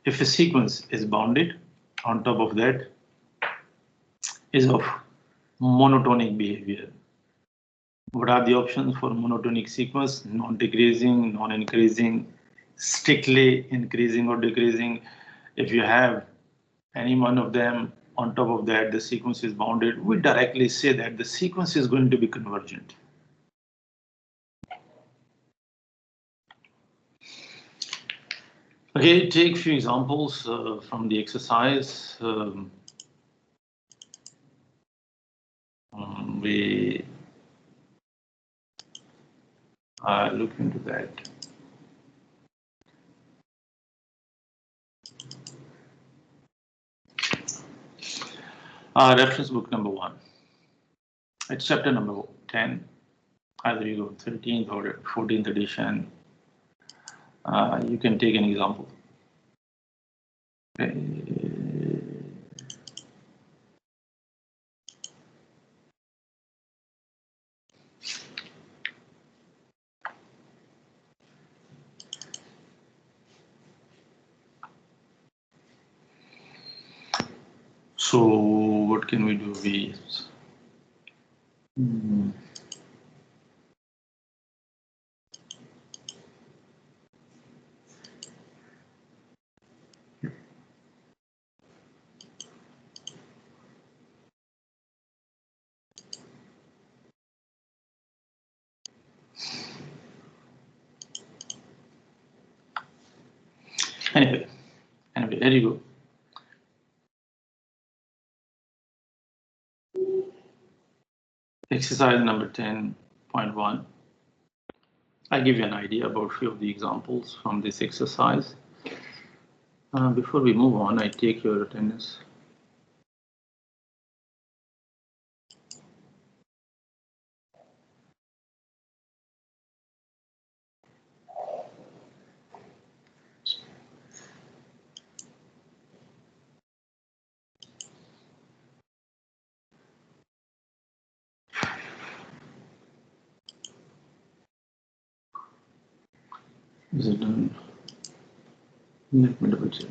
If a sequence is bounded, on top of that is of monotonic behavior. What are the options for monotonic sequence? Non-decreasing, non-increasing, strictly increasing or decreasing. If you have any one of them, on top of that the sequence is bounded, we directly say that the sequence is going to be convergent. Okay, take a few examples from the exercise. We look into that. Reference book number 1. It's chapter number 10. Either you go 13th or 14th edition. You can take an example. Okay. So what can we do? Anyway, there you go. Exercise number 10.1. I'll give you an idea about a few of the examples from this exercise. Before we move on, I take your attendance. Is it done? Let me double check.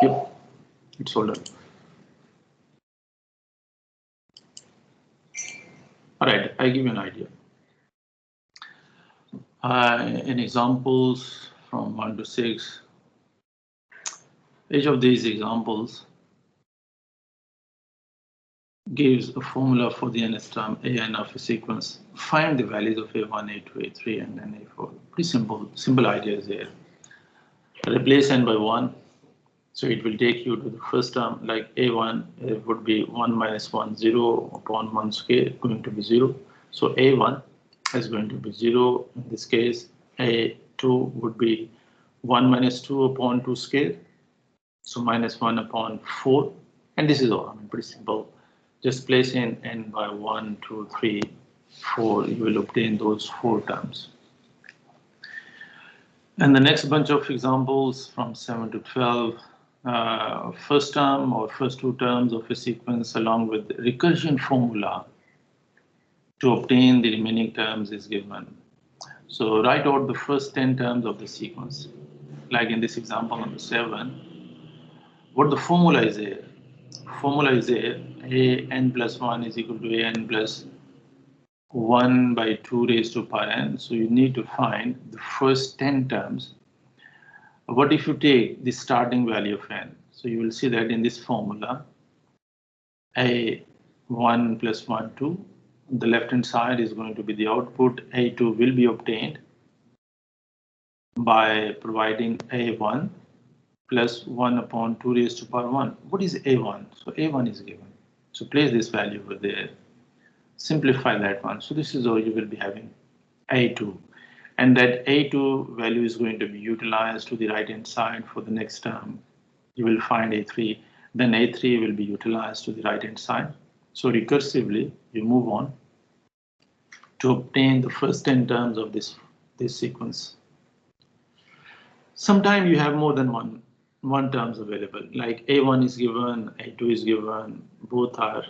Yep, it's all done. All right, I give you an idea. In examples from 1 to 6, each of these examples gives a formula for the nth term an of a sequence. Find the values of a1, a2, a3, and then a4. Pretty simple ideas here. Replace n by 1. So it will take you to the first term, like a1 would be 1 minus 1, 0 upon 1 square, going to be 0. So a1 is going to be 0 in this case. A2 would be 1 minus 2 upon 2 square. So minus 1 upon 4. And this is all. I mean, pretty simple. Just place in n by 1, 2, 3, 4. You will obtain those 4 terms. And the next bunch of examples from 7 to 12, first term or first 2 terms of a sequence along with the recursion formula to obtain the remaining terms is given. So write out the first 10 terms of the sequence. Like in this example number 7, what the formula is there? Formula is there, an plus 1 is equal to an plus 1 by 2 raised to power n. So you need to find the first 10 terms. What if you take the starting value of n? So you will see that in this formula, a1 plus 1, 2, the left hand side is going to be the output. A2 will be obtained by providing a1 plus 1 upon 2 raised to power 1. What is a1? So a1 is given. So place this value over there. Simplify that one. So this is how you will be having a2. And that a2 value is going to be utilized to the right hand side for the next term. You will find a3. Then a3 will be utilized to the right hand side. So recursively, you move on to obtain the first 10 terms of this sequence. Sometimes you have more than one terms available, like a1 is given, a2 is given, both are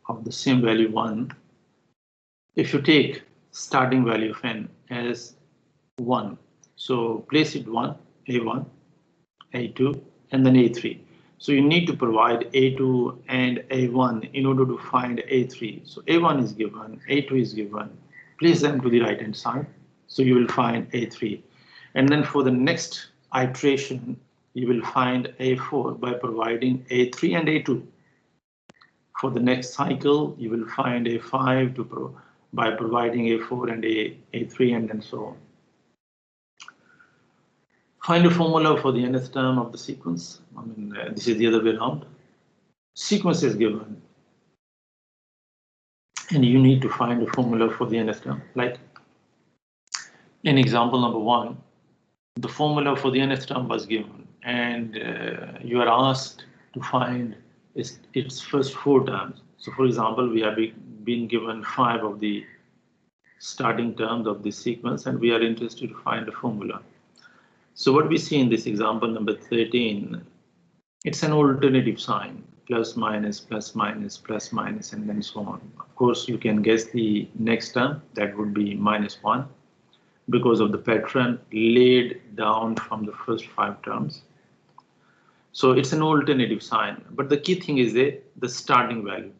of the same value 1. If you take starting value of n as 1, so place it 1, a1, a2, and then a3. So you need to provide a2 and a1 in order to find a3. So a1 is given, a2 is given. Place them to the right hand side. So you will find a3. And then for the next iteration, you will find a4 by providing a3 and a2. For the next cycle, you will find a5 by providing a4 and a3, and then so on. Find a formula for the nth term of the sequence. I mean, this is the other way around. Sequence is given, and you need to find a formula for the nth term. Like in example number 1, the formula for the nth term was given, and you are asked to find its first 4 terms. So, for example, we have been given 5 of the starting terms of this sequence, and we are interested to find a formula. So what we see in this example number 13, it's an alternative sign, plus minus, plus minus, plus minus, and then so on. Of course, you can guess the next term, that would be minus 1, because of the pattern laid down from the first 5 terms. So it's an alternative sign, but the key thing is the starting value,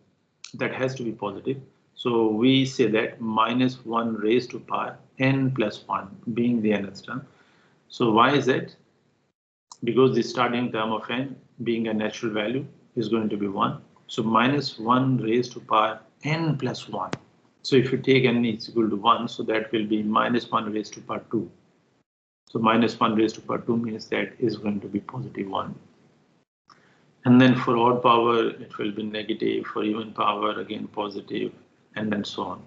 that has to be positive. So we say that minus 1 raised to power n plus 1 being the nth term. So why is that? Because the starting term of n being a natural value is going to be 1. So minus 1 raised to power n plus 1. So if you take n is equal to 1, so that will be minus 1 raised to power 2. So minus 1 raised to power 2 means that is going to be positive 1. And then for odd power, it will be negative. For even power, again positive, and then so on.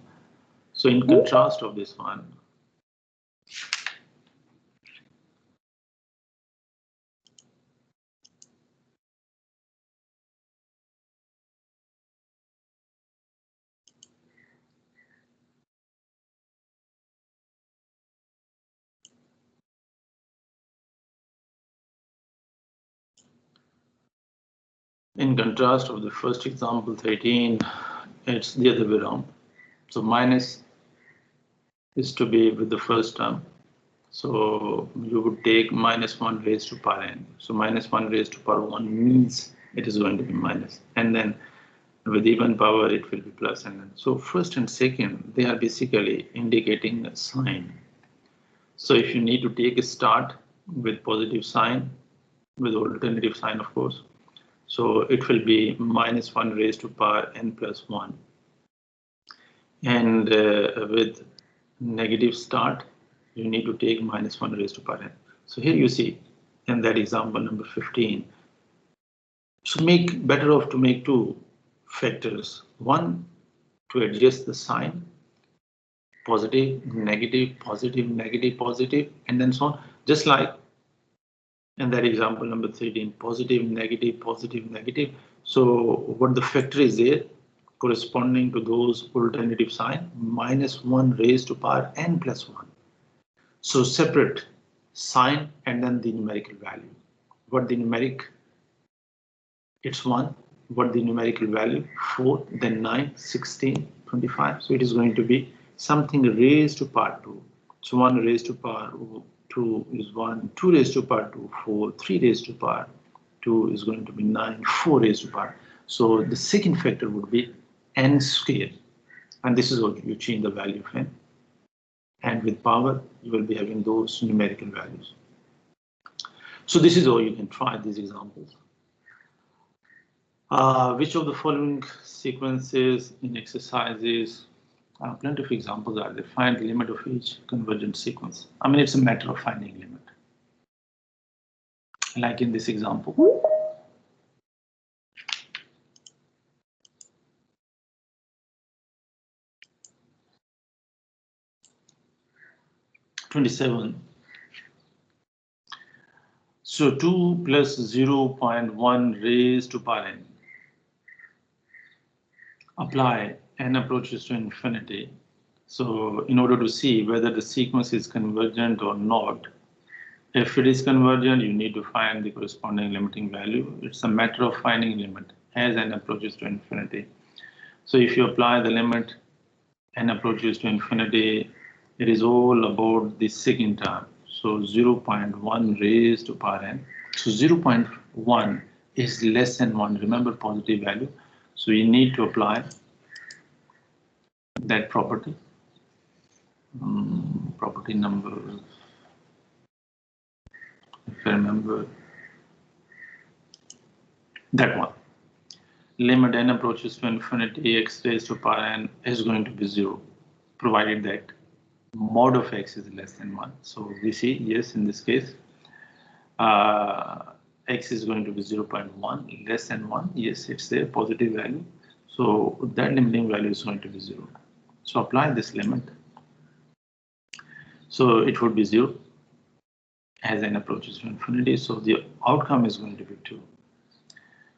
So in contrast of this one, in contrast of the first example 13, it's the other way around. So minus is to be with the first term. So you would take -1 raised to power n. So -1 raised to power 1 means it is going to be minus. And then with even power, it will be plus. And then so first and second, they are basically indicating a sign. So if you need to take a start with positive sign, with alternative sign, of course, so it will be -1 raised to power n plus 1. And with negative start, you need to take -1 raised to power n. So here you see in that example number 15. So make better off to make two factors. One, to adjust the sign, positive, negative, positive, negative, positive, and then so on. Just like in that example number 13, positive, negative, positive, negative. So what the factor is there corresponding to those alternative sign, -1 raised to power n plus 1. So separate sign and then the numerical value. What the numeric, it's 1. What the numerical value, 4, then 9, 16, 25. So it is going to be something raised to power 2. So 1 raised to power 2 is 1, 2 raised to power 2, 4, 3 raised to power 2 is going to be 9, 4 raised to power. So the second factor would be n square. And this is what you change the value of n. And with power, you will be having those numerical values. So this is how you can try these examples. Which of the following sequences in exercises, plenty of examples are there. Find the limit of each convergent sequence. I mean, it's a matter of finding limit. Like in this example. 27. So 2 plus 0.1 raised to power n. Apply n approaches to infinity. So in order to see whether the sequence is convergent or not, if it is convergent, you need to find the corresponding limiting value. It's a matter of finding limit as n approaches to infinity. So if you apply the limit n approaches to infinity, it is all about the second term. So 0.1 raised to power n. So 0.1 is less than 1. Remember positive value. So you need to apply that property. Property number, if I remember, that one. Limit n approaches to infinity, x raised to power n is going to be 0, provided that mod of x is less than 1. So we see, yes, in this case, x is going to be 0.1, less than 1. Yes, it's there, positive value. So that limiting value is going to be 0. So apply this limit. So it would be 0 as n approaches to infinity. So the outcome is going to be 2.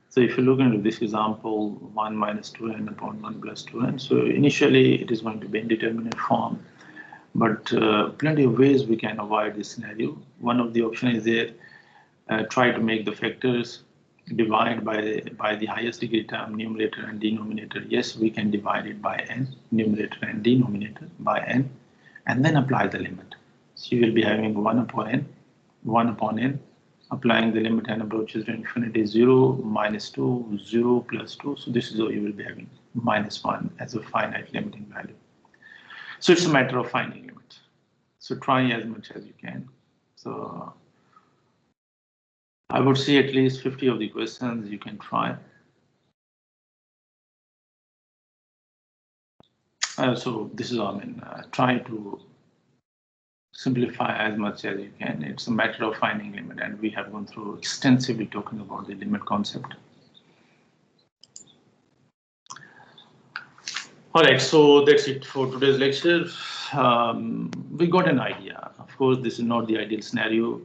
So if you look into this example, 1 minus 2n upon 1 plus 2n. So initially it is going to be indeterminate form, but plenty of ways we can avoid this scenario. One of the options is there, try to make the factors divide by the highest degree term, numerator and denominator. Yes, we can divide it by n, numerator and denominator by n, and then apply the limit. So you will be having 1 upon n, 1 upon n, applying the limit n approaches to infinity, 0, minus 2, 0, plus 2. So this is how you will be having -1 as a finite limiting value. So it's a matter of finding limit. So try as much as you can. So I would say at least 50 of the questions you can try. So this is all, I mean, try to simplify as much as you can. It's a matter of finding limit, and we have gone through extensively talking about the limit concept. All right, so that's it for today's lecture. We got an idea. Of course, this is not the ideal scenario.